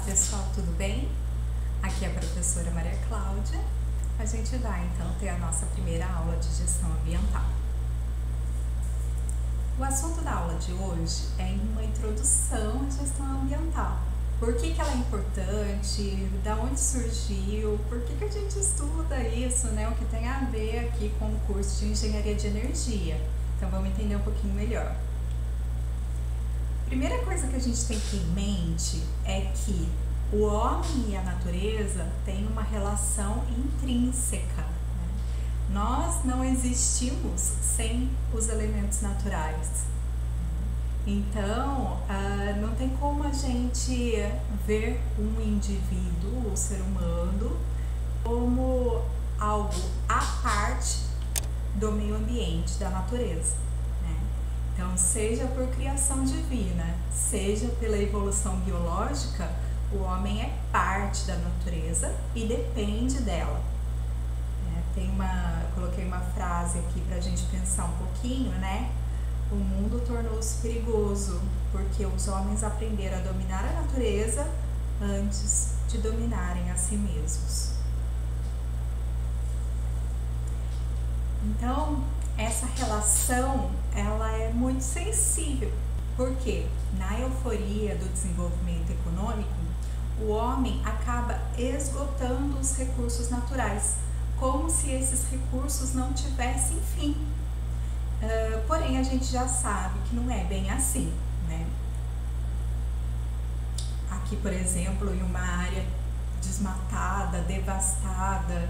pessoal, tudo bem? Aqui é a professora Maria Cláudia. A gente vai então ter a nossa primeira aula de gestão ambiental. O assunto da aula de hoje é uma introdução à gestão ambiental. Por que ela é importante? Da onde surgiu? Por que a gente estuda isso, né? O que tem a ver aqui com o curso de engenharia de energia. Então vamos entender um pouquinho melhor. Primeira coisa que a gente tem que ter em mente é que o homem e a natureza têm uma relação intrínseca, né? Nós não existimos sem os elementos naturais. Então, não tem como a gente ver um indivíduo, o ser humano, como algo à parte do meio ambiente, da natureza. Então, seja por criação divina, seja pela evolução biológica, o homem é parte da natureza e depende dela. Coloquei uma frase aqui para a gente pensar um pouquinho, né? O mundo tornou-se perigoso porque os homens aprenderam a dominar a natureza antes de dominarem a si mesmos. Então, essa relação, ela é muito sensível, porque na euforia do desenvolvimento econômico, o homem acaba esgotando os recursos naturais, como se esses recursos não tivessem fim. Porém, a gente já sabe que não é bem assim, né? Aqui, por exemplo, em uma área desmatada, devastada,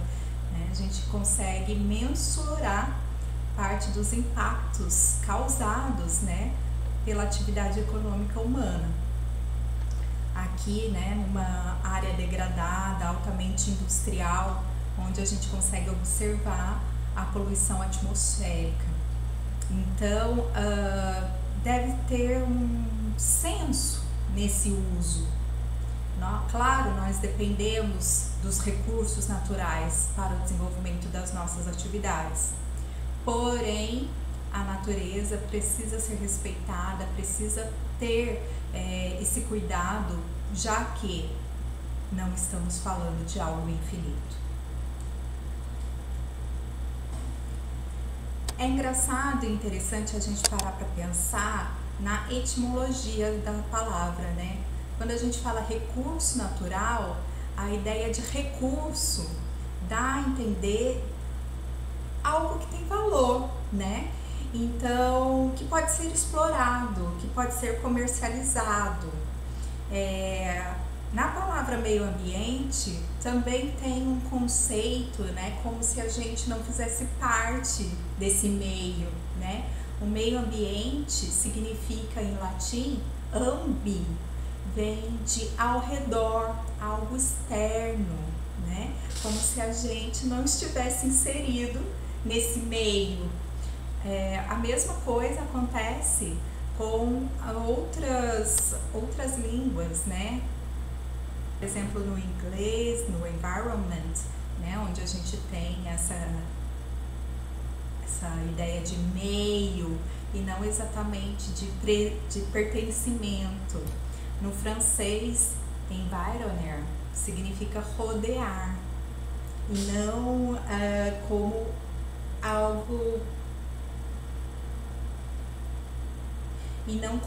né, a gente consegue mensurar parte dos impactos causados, né, pela atividade econômica humana. Aqui, né, numa área degradada, altamente industrial, onde a gente consegue observar a poluição atmosférica. Então, deve ter um senso nesse uso. Claro, nós dependemos dos recursos naturais para o desenvolvimento das nossas atividades. Porém, a natureza precisa ser respeitada, precisa ter esse cuidado, já que não estamos falando de algo infinito. É engraçado e interessante a gente parar para pensar na etimologia da palavra, né? Quando a gente fala recurso natural, a ideia de recurso dá a entender algo que tem valor, né? Então, que pode ser explorado, que pode ser comercializado. Na palavra meio ambiente também tem um conceito, né? Como se a gente não fizesse parte desse meio, né? O meio ambiente significa em latim ambi, vem de ao redor, algo externo, né? Como se a gente não estivesse inserido nesse meio. A mesma coisa acontece com outras línguas, né? Por exemplo, no inglês, no environment, né? Onde a gente tem essa ideia de meio e não exatamente de pertencimento. No francês, environner significa rodear e não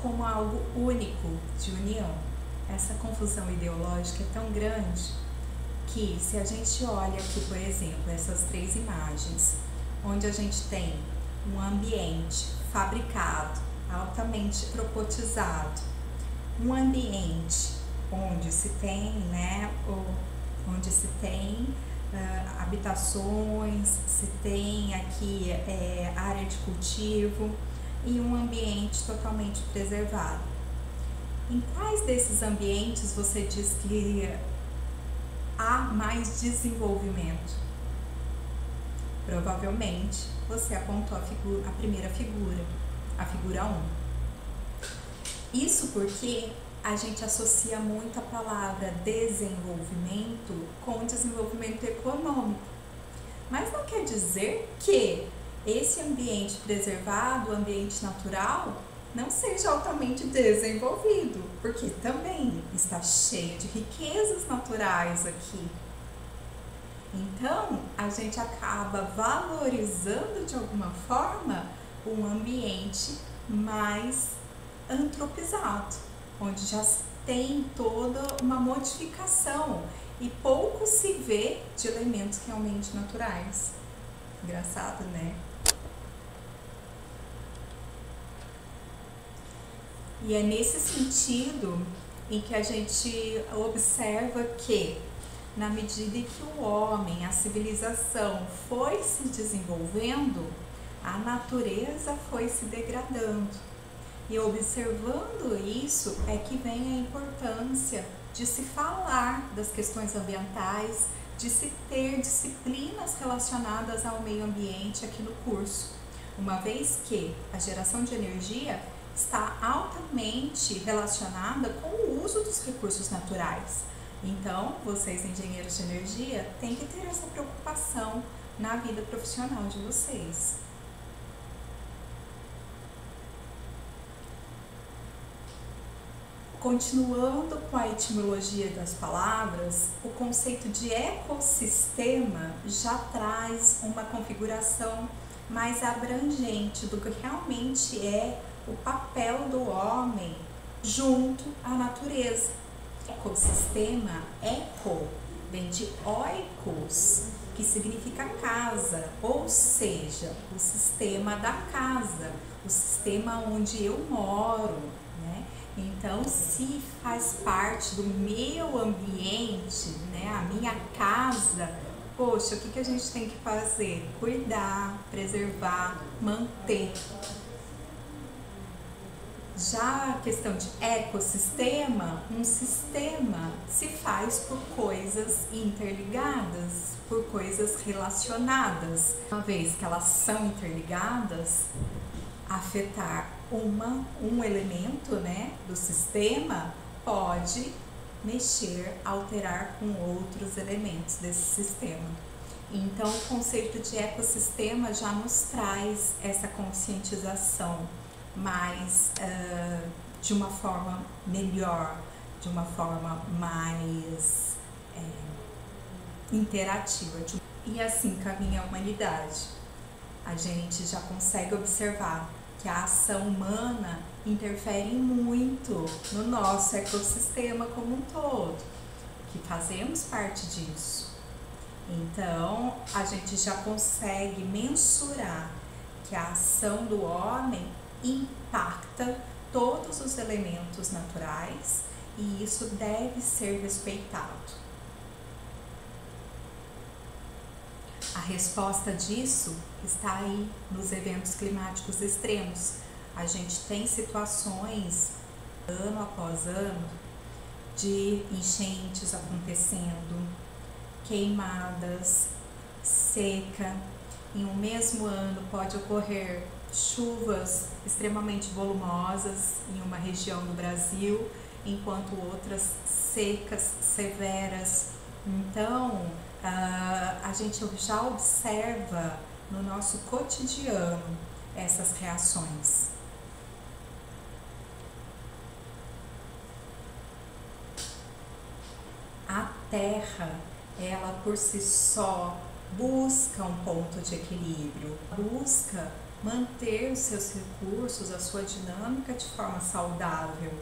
como algo único de união. Essa confusão ideológica é tão grande que, se a gente olha aqui, por exemplo, essas três imagens, onde a gente tem um ambiente fabricado, altamente robotizado, um ambiente onde se tem, né, habitações, se tem aqui área de cultivo e um ambiente totalmente preservado. Em quais desses ambientes você diz que há mais desenvolvimento? Provavelmente você apontou a primeira figura, a figura 1. Isso porque a gente associa muito a palavra desenvolvimento com desenvolvimento econômico. Mas não quer dizer que esse ambiente preservado, o ambiente natural, não seja altamente desenvolvido, porque também está cheio de riquezas naturais aqui. Então, a gente acaba valorizando de alguma forma um ambiente mais antropizado, onde já tem toda uma modificação e pouco se vê de elementos realmente naturais. Engraçado, né? E é nesse sentido em que a gente observa que, na medida em que o homem, a civilização foi se desenvolvendo, a natureza foi se degradando. E observando isso é que vem a importância de se falar das questões ambientais, de se ter disciplinas relacionadas ao meio ambiente aqui no curso, uma vez que a geração de energia está altamente relacionada com o uso dos recursos naturais. Então, vocês, engenheiros de energia, têm que ter essa preocupação na vida profissional de vocês. Continuando com a etimologia das palavras, o conceito de ecossistema já traz uma configuração mais abrangente do que realmente é o papel do homem junto à natureza. Ecossistema, eco, vem de oikos, que significa casa, ou seja, o sistema da casa, o sistema onde eu moro, né? Então, se faz parte do meu ambiente, né, a minha casa, poxa, o que a gente tem que fazer? Cuidar, preservar, manter. Já a questão de ecossistema, um sistema se faz por coisas interligadas, por coisas relacionadas. Uma vez que elas são interligadas, afetar um elemento, né, do sistema pode mexer, alterar com outros elementos desse sistema. Então, o conceito de ecossistema já nos traz essa conscientização mais de uma forma melhor, de uma forma mais interativa. E assim caminha a humanidade. A gente já consegue observar que a ação humana interfere muito no nosso ecossistema como um todo, que fazemos parte disso. Então, a gente já consegue mensurar que a ação do homem impacta todos os elementos naturais e isso deve ser respeitado. A resposta disso está aí nos eventos climáticos extremos. A gente tem situações, ano após ano, de enchentes acontecendo, queimadas, seca. Em um mesmo ano pode ocorrer chuvas extremamente volumosas em uma região do Brasil, enquanto outras secas, severas. Então, a gente já observa no nosso cotidiano essas reações. A Terra, ela por si só busca um ponto de equilíbrio, busca manter os seus recursos, a sua dinâmica de forma saudável,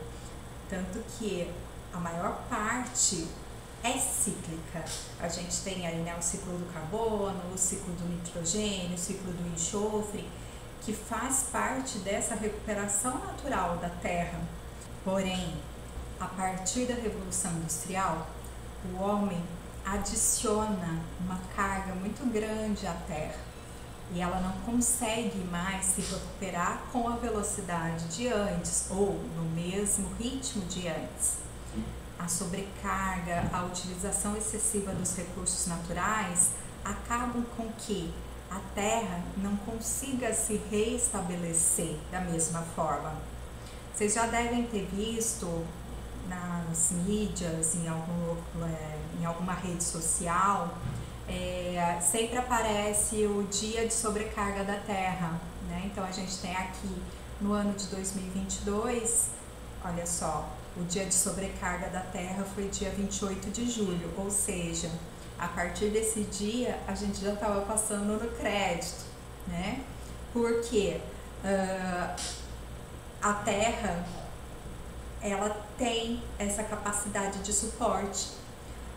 tanto que a maior parte é cíclica. A gente tem aí, né, o ciclo do carbono, o ciclo do nitrogênio, o ciclo do enxofre, que faz parte dessa recuperação natural da Terra. Porém, a partir da Revolução Industrial, o homem adiciona uma carga muito grande à Terra e ela não consegue mais se recuperar com a velocidade de antes ou no mesmo ritmo de antes. A sobrecarga, a utilização excessiva dos recursos naturais acabam com que a Terra não consiga se reestabelecer da mesma forma. Vocês já devem ter visto nas mídias, em alguma rede social, sempre aparece o dia de sobrecarga da Terra, né? Então a gente tem aqui no ano de 2022, olha só, o dia de sobrecarga da Terra foi dia 28 de julho, ou seja, a partir desse dia a gente já estava passando no crédito, né? Porque a Terra, ela tem essa capacidade de suporte,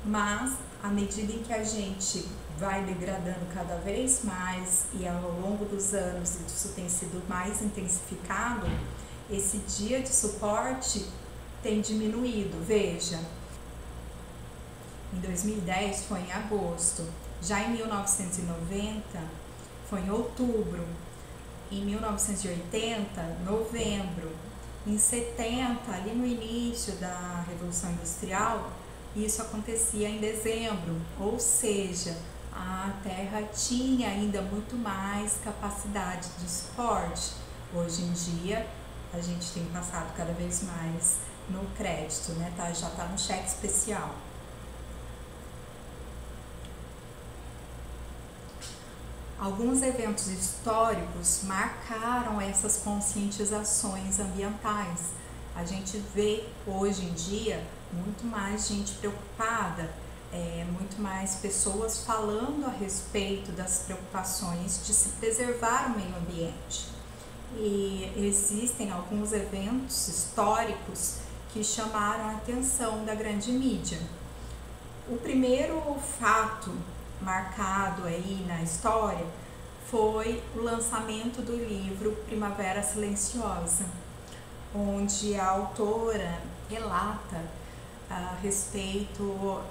mas à medida em que a gente vai degradando cada vez mais e ao longo dos anos isso tem sido mais intensificado, esse dia de suporte tem diminuído. Veja, em 2010 foi em agosto, já em 1990 foi em outubro, em 1980, novembro, em 70, ali no início da Revolução Industrial, isso acontecia em dezembro, ou seja, a Terra tinha ainda muito mais capacidade de suporte. Hoje em dia, a gente tem passado cada vez mais no crédito, né? Já está no cheque especial. Alguns eventos históricos marcaram essas conscientizações ambientais. A gente vê hoje em dia muito mais gente preocupada, muito mais pessoas falando a respeito das preocupações de se preservar o meio ambiente. E existem alguns eventos históricos que chamaram a atenção da grande mídia. O primeiro fato marcado aí na história foi o lançamento do livro Primavera Silenciosa, onde a autora relata a respeito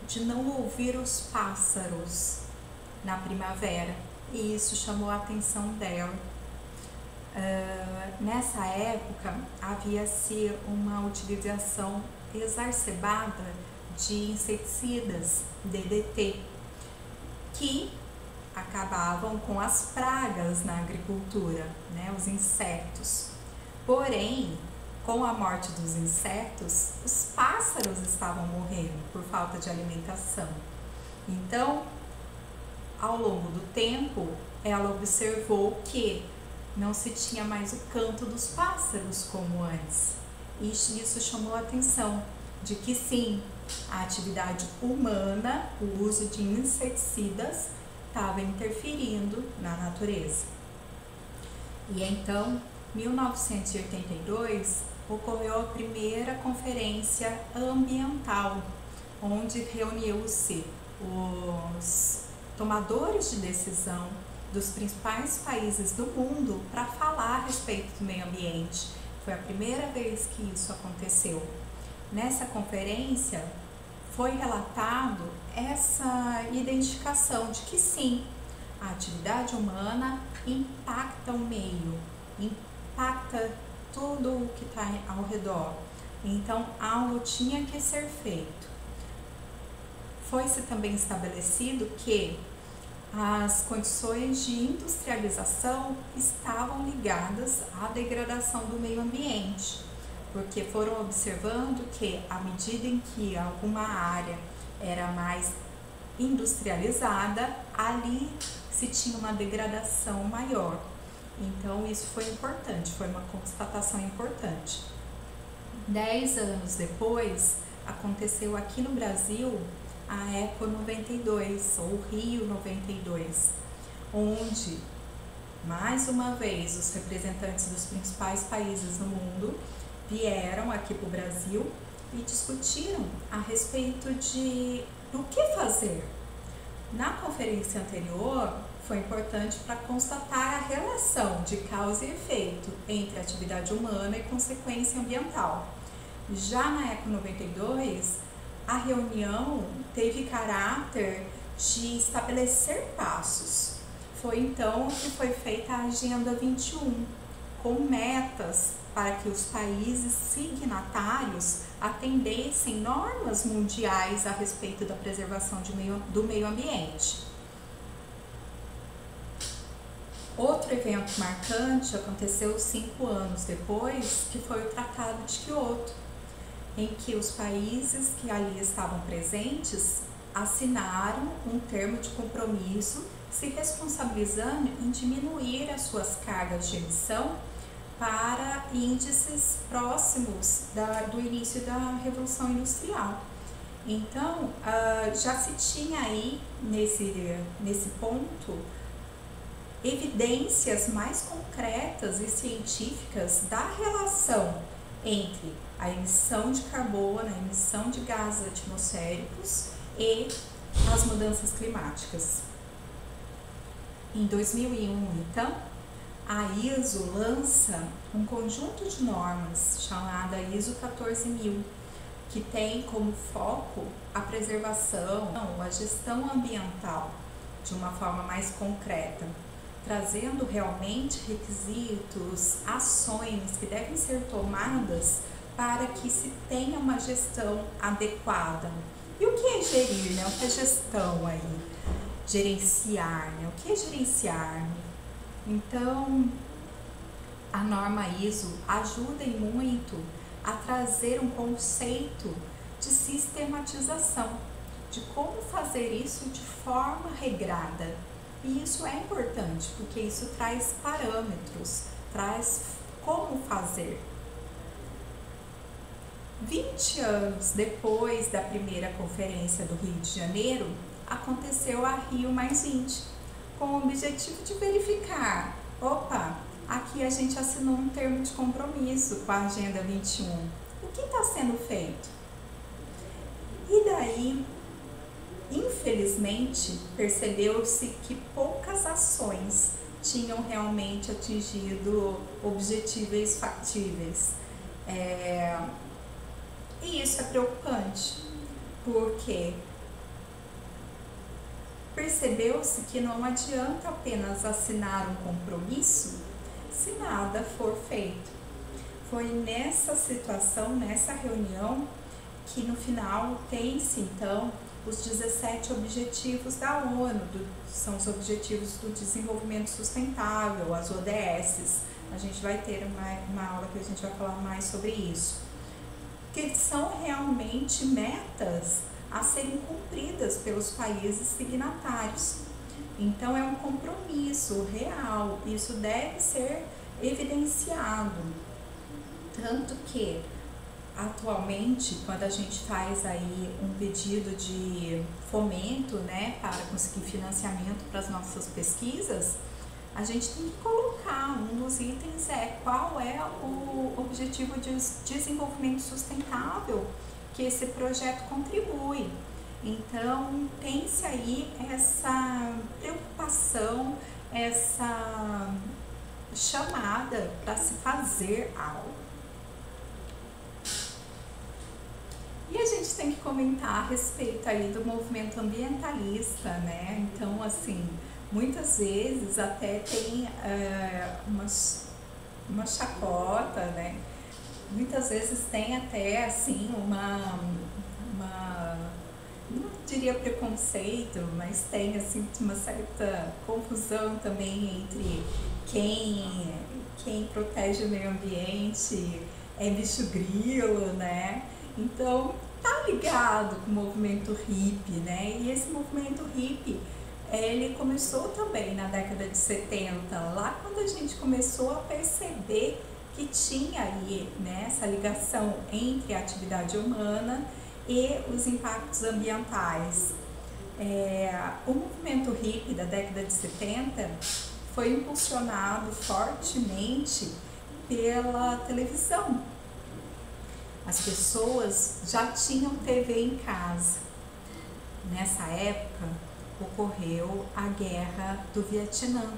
de não ouvir os pássaros na primavera, e isso chamou a atenção dela. Nessa época havia-se uma utilização exacerbada de inseticidas DDT, que acabavam com as pragas na agricultura, né, os insetos. Porém, com a morte dos insetos, os pássaros estavam morrendo por falta de alimentação. Então, ao longo do tempo, ela observou que não se tinha mais o canto dos pássaros como antes. E isso chamou a atenção de que sim, a atividade humana, o uso de inseticidas, estava interferindo na natureza. E então, em 1982, ocorreu a primeira conferência ambiental, onde reuniu-se os tomadores de decisão dos principais países do mundo para falar a respeito do meio ambiente. Foi a primeira vez que isso aconteceu. Nessa conferência foi relatado essa identificação de que sim, a atividade humana impacta o meio, impacta tudo o que está ao redor. Então, algo tinha que ser feito. Foi-se também estabelecido que as condições de industrialização estavam ligadas à degradação do meio ambiente, porque foram observando que à medida em que alguma área era mais industrializada, ali se tinha uma degradação maior. Então isso foi importante, foi uma constatação importante. 10 anos depois, aconteceu aqui no Brasil a Eco 92, ou Rio 92, onde, mais uma vez, os representantes dos principais países do mundo vieram aqui para o Brasil e discutiram a respeito do que fazer. Na conferência anterior, foi importante para constatar a relação de causa e efeito entre a atividade humana e consequência ambiental. Já na Eco 92, a reunião teve caráter de estabelecer passos. Foi então que foi feita a Agenda 21, com metas para que os países signatários atendessem normas mundiais a respeito da preservação do meio ambiente. Outro evento marcante aconteceu 5 anos depois, que foi o Tratado de Kyoto, em que os países que ali estavam presentes assinaram um termo de compromisso se responsabilizando em diminuir as suas cargas de emissão para índices próximos do início da Revolução Industrial. Então, já se tinha aí, nesse ponto, evidências mais concretas e científicas da relação entre a emissão de carbono, a emissão de gases atmosféricos e as mudanças climáticas. Em 2001, então, a ISO lança um conjunto de normas chamada ISO 14000, que tem como foco a preservação, a gestão ambiental de uma forma mais concreta, trazendo realmente requisitos, ações que devem ser tomadas para que se tenha uma gestão adequada. E o que é gerir, né? O que é gestão aí? Gerenciar, né? O que é gerenciar? Então, a norma ISO ajuda e muito a trazer um conceito de sistematização, de como fazer isso de forma regrada. E isso é importante, porque isso traz parâmetros, traz como fazer. 20 anos depois da primeira conferência do Rio de Janeiro, aconteceu a Rio+20, com o objetivo de verificar, aqui a gente assinou um termo de compromisso com a Agenda 21. O que está sendo feito? E daí, infelizmente, percebeu-se que poucas ações tinham realmente atingido objetivos factíveis. E isso é preocupante, porque percebeu-se que não adianta apenas assinar um compromisso se nada for feito. Foi nessa situação, nessa reunião, que no final tem-se então os 17 objetivos da ONU, são os Objetivos do Desenvolvimento Sustentável, as ODS. A gente vai ter uma aula que a gente vai falar mais sobre isso. Que são realmente metas a serem cumpridas pelos países signatários. Então, é um compromisso real, isso deve ser evidenciado. Tanto que, atualmente, quando a gente faz aí um pedido de fomento, né, para conseguir financiamento para as nossas pesquisas, a gente tem que colocar, um dos itens qual é o objetivo de desenvolvimento sustentável que esse projeto contribui. Então, tem-se aí essa preocupação, essa chamada para se fazer algo. E a gente tem que comentar a respeito aí do movimento ambientalista, né? Então, assim, muitas vezes até tem uma chacota, né? Muitas vezes tem até, assim, não diria preconceito, mas tem, assim, uma certa confusão também entre quem protege o meio ambiente é bicho grilo, né? Então, tá ligado com o movimento hippie, né? E esse movimento hippie, ele começou também na década de 70, lá quando a gente começou a perceber que tinha aí, né, essa ligação entre a atividade humana e os impactos ambientais. O movimento hippie da década de 70 foi impulsionado fortemente pela televisão. As pessoas já tinham TV em casa. Nessa época, ocorreu a Guerra do Vietnã.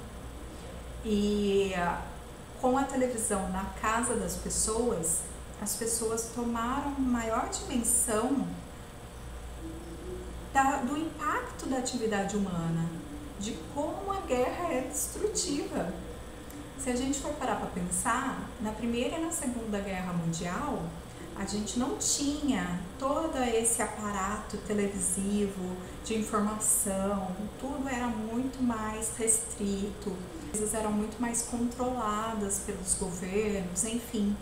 E com a televisão na casa das pessoas, as pessoas tomaram maior dimensão do impacto da atividade humana, de como a guerra é destrutiva. Se a gente for parar para pensar, na Primeira e na Segunda Guerra Mundial, a gente não tinha todo esse aparato televisivo de informação, tudo era muito mais restrito, coisas eram muito mais controladas pelos governos, enfim.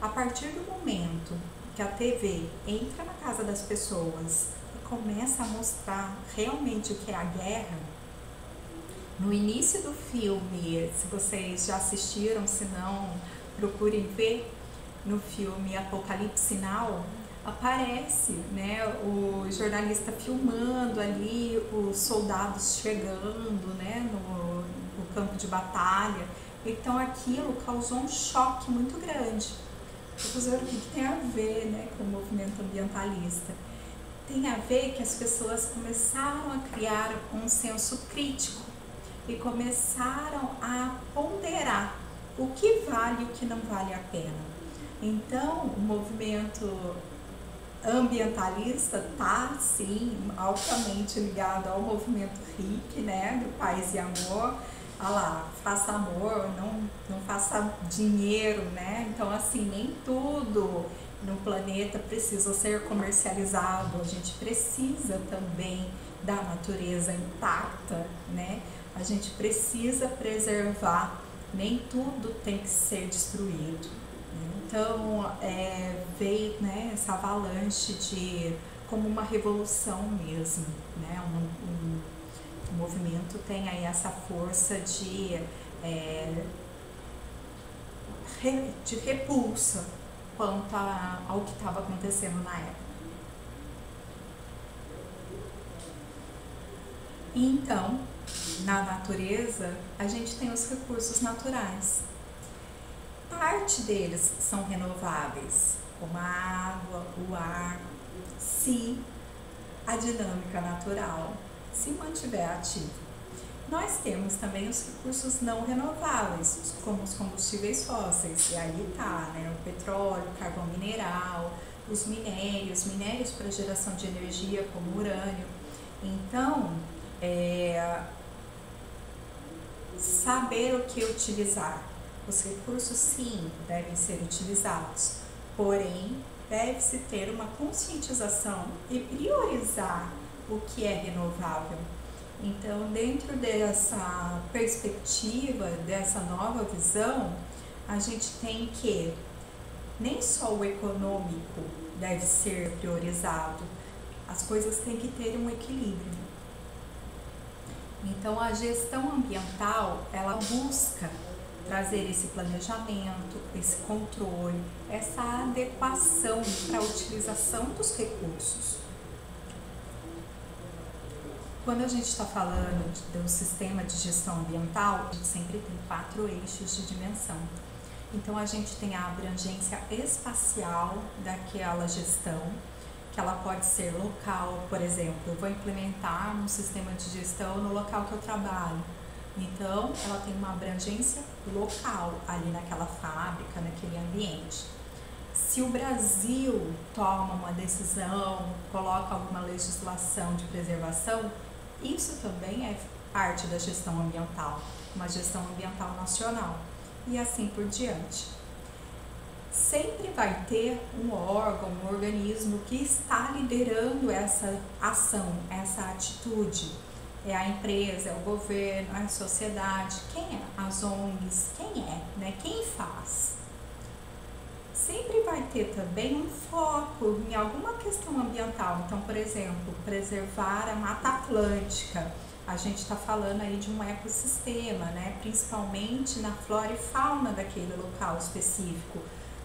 A partir do momento que a TV entra na casa das pessoas e começa a mostrar realmente o que é a guerra, no início do filme, se vocês já assistiram, se não, procurem ver, no filme Apocalipse Now, aparece, né, o jornalista filmando ali os soldados chegando, né, no campo de batalha. Então aquilo causou um choque muito grande. Vamos ver o que tem a ver, né, com o movimento ambientalista. Tem a ver que as pessoas começaram a criar um senso crítico e começaram a ponderar o que vale e o que não vale a pena. Então, o movimento ambientalista está, sim, altamente ligado ao movimento hippie, né, do paz e amor. Olha lá, faça amor, não faça dinheiro, né? Então, assim, nem tudo no planeta precisa ser comercializado. A gente precisa também da natureza intacta, né? A gente precisa preservar, nem tudo tem que ser destruído. Então, veio, né, essa avalanche de como uma revolução mesmo, né? O movimento tem aí essa força de repulsa quanto ao que estava acontecendo na época. Então, na natureza, a gente tem os recursos naturais. Parte deles são renováveis, como a água, o ar, se a dinâmica natural se mantiver ativa. Nós temos também os recursos não renováveis, como os combustíveis fósseis, e aí tá, né, o petróleo, o carvão mineral, os minérios para geração de energia, como o urânio. Então, saber o que utilizar. Os recursos, sim, devem ser utilizados, porém, deve-se ter uma conscientização e priorizar o que é renovável. Então, dentro dessa perspectiva, dessa nova visão, a gente tem que nem só o econômico deve ser priorizado, as coisas têm que ter um equilíbrio. Então, a gestão ambiental, ela busca trazer esse planejamento, esse controle, essa adequação para a utilização dos recursos. Quando a gente está falando do sistema de gestão ambiental, a gente sempre tem 4 eixos de dimensão. Então, a gente tem a abrangência espacial daquela gestão, que ela pode ser local, por exemplo, eu vou implementar um sistema de gestão no local que eu trabalho. Então, ela tem uma abrangência local, ali naquela fábrica, naquele ambiente. Se o Brasil toma uma decisão, coloca alguma legislação de preservação, isso também é parte da gestão ambiental, uma gestão ambiental nacional, e assim por diante. Sempre vai ter um órgão, um organismo que está liderando essa ação, essa atitude. É a empresa, é o governo, é a sociedade, quem é? As ONGs, quem é, né? Quem faz? Sempre vai ter também um foco em alguma questão ambiental. Então, por exemplo, preservar a Mata Atlântica. A gente está falando aí de um ecossistema, né? Principalmente na flora e fauna daquele local específico.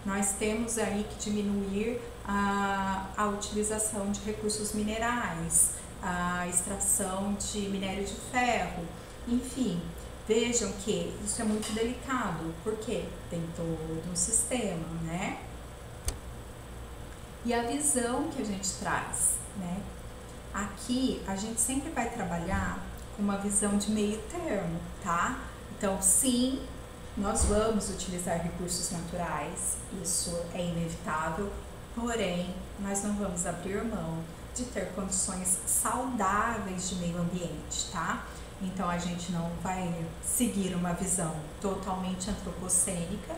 Nós temos aí que diminuir a utilização de recursos minerais, a extração de minério de ferro, enfim, vejam que isso é muito delicado, porque tem todo um sistema, né? E a visão que a gente traz, né? Aqui a gente sempre vai trabalhar com uma visão de meio termo, tá? Então, sim, nós vamos utilizar recursos naturais, isso é inevitável, porém, nós não vamos abrir mão de ter condições saudáveis de meio ambiente, tá? Então, a gente não vai seguir uma visão totalmente antropocênica,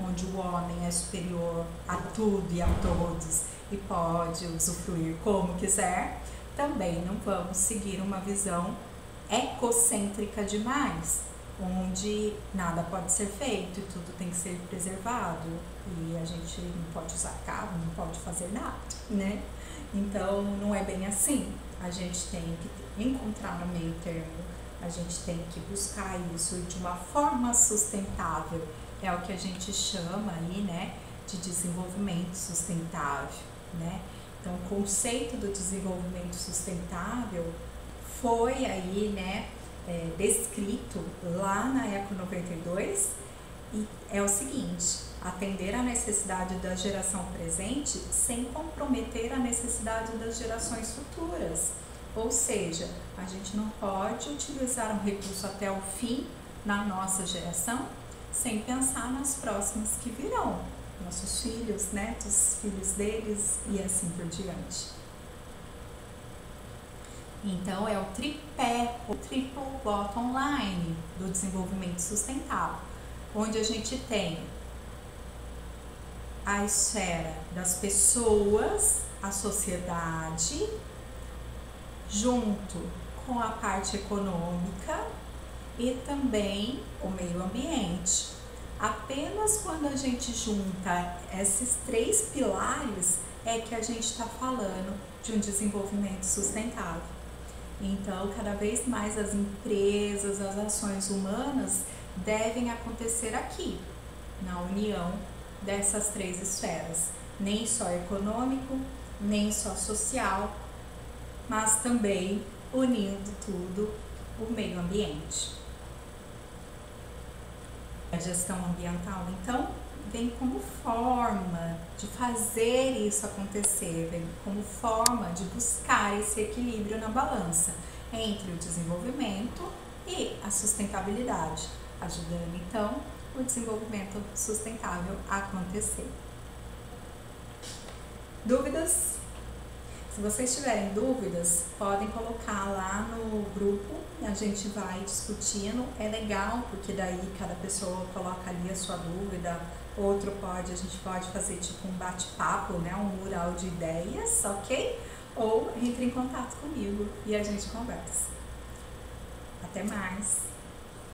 onde o homem é superior a tudo e a todos e pode usufruir como quiser. Também não vamos seguir uma visão ecocêntrica demais, onde nada pode ser feito e tudo tem que ser preservado e a gente não pode usar carro, não pode fazer nada, né? Então, não é bem assim. A gente tem que encontrar no meio termo, a gente tem que buscar isso de uma forma sustentável é o que a gente chama aí, né, de desenvolvimento sustentável, né? Então, o conceito do desenvolvimento sustentável foi aí, né, descrito lá na Eco 92 e é o seguinte: atender à necessidade da geração presente sem comprometer a necessidade das gerações futuras. Ou seja, a gente não pode utilizar um recurso até o fim na nossa geração sem pensar nas próximas que virão, nossos filhos, netos, filhos deles e assim por diante. Então é o tripé, o triple bottom line do desenvolvimento sustentável, onde a gente tem a esfera das pessoas, a sociedade, junto com a parte econômica e também o meio ambiente. Apenas quando a gente junta esses três pilares é que a gente está falando de um desenvolvimento sustentável. Então, cada vez mais as empresas, as ações humanas devem acontecer aqui, na união dessas três esferas, nem só econômico, nem só social, mas também unindo tudo o meio ambiente. A gestão ambiental, então, vem como forma de fazer isso acontecer, vem como forma de buscar esse equilíbrio na balança entre o desenvolvimento e a sustentabilidade, ajudando então o desenvolvimento sustentável a acontecer. Dúvidas? Se vocês tiverem dúvidas, podem colocar lá no grupo, a gente vai discutindo. É legal, porque daí cada pessoa coloca ali a sua dúvida, a gente pode fazer tipo um bate-papo, né? Um mural de ideias, ok? Ou entre em contato comigo e a gente conversa. Até mais!